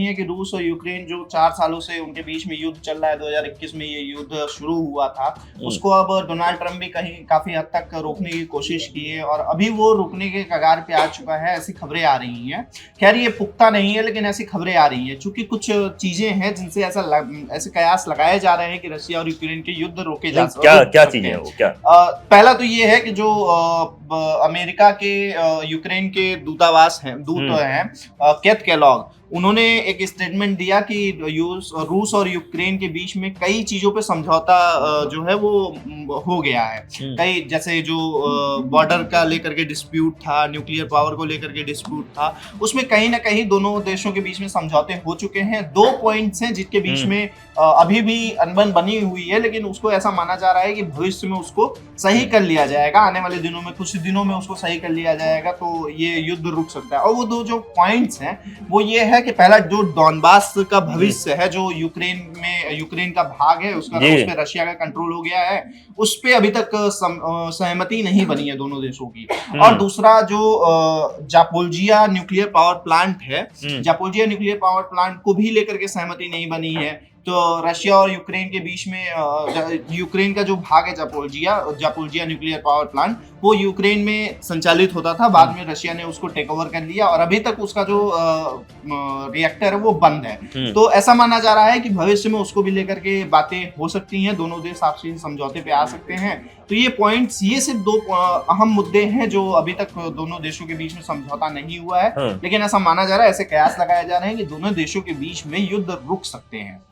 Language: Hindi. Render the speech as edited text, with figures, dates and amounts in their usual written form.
नहीं है कि रूस और यूक्रेन जो 4 सालों से उनके बीच में युद्ध चल रहा है, 2021 में ये युद्ध शुरू हुआ था, उसको अब डोनाल्ड ट्रंप भी कहीं काफी हद तक रोकने की कोशिश की है और अभी वो रुकने के कगार पे आ चुका है, ऐसी खबरें आ रही हैं। खैर ये पुख्ता नहीं है, लेकिन ऐसी खबरें आ रही हैं, चूंकि कुछ चीजें हैं जिनसे ऐसे कयास लगाए जा रहे हैं कि रशिया और यूक्रेन के युद्ध नहीं, क्या रुक क्या सकते चीजें हैं हैं। वो, क्या? पहला तो ये है कि जो अमेरिका के यूक्रेन के दूत हम्म। हैं, केथ केलॉग, उन्होंने एक स्टेटमेंट दिया कि रूस और यूक्रेन के बीच में कई चीजों पे समझौता जो है वो हो गया है। कई जैसे जो बॉर्डर का लेकर के डिस्प्यूट था, न्यूक्लियर पावर को लेकर के डिस्प्यूट था, उसमें कहीं ना कहीं दोनों देशों के बीच में समझौते हो चुके हैं। 2 पॉइंट्स हैं जिनके बीच में अभी भी अनबन बनी हुई है, लेकिन उसको ऐसा माना जा रहा है कि भविष्य में उसको सही कर लिया जाएगा, आने वाले दिनों में, कुछ दिनों में उसको सही कर लिया जाएगा, तो ये युद्ध रुक सकता है। और वो दो जो पॉइंट्स हैं वो ये है कि पहला जो डॉनबास का भविष्य है, जो यूक्रेन का भाग है, उसका जी। उस पे रशिया का कंट्रोल हो गया है, उस पे अभी तक सहमति नहीं बनी है दोनों देशों की। और दूसरा जो जापोल्जिया न्यूक्लियर पावर प्लांट है, जापोल्जिया न्यूक्लियर पावर प्लांट को भी लेकर के सहमति नहीं बनी है। तो रशिया और यूक्रेन के बीच में यूक्रेन का जो भाग है जापोल्जिया न्यूक्लियर पावर प्लांट, वो यूक्रेन में संचालित होता था, बाद में रशिया ने उसको टेक ओवर कर लिया और अभी तक उसका जो रिएक्टर है वो बंद है। तो ऐसा माना जा रहा है कि भविष्य में उसको भी लेकर के बातें हो सकती हैं, दोनों देश आपसी समझौते पे आ सकते हैं। तो ये पॉइंट्स, ये सिर्फ 2 अहम मुद्दे हैं जो अभी तक दोनों देशों के बीच में समझौता नहीं हुआ है, लेकिन ऐसा माना जा रहा है, ऐसे कयास लगाए जा रहे हैं कि दोनों देशों के बीच में युद्ध रुक सकते हैं।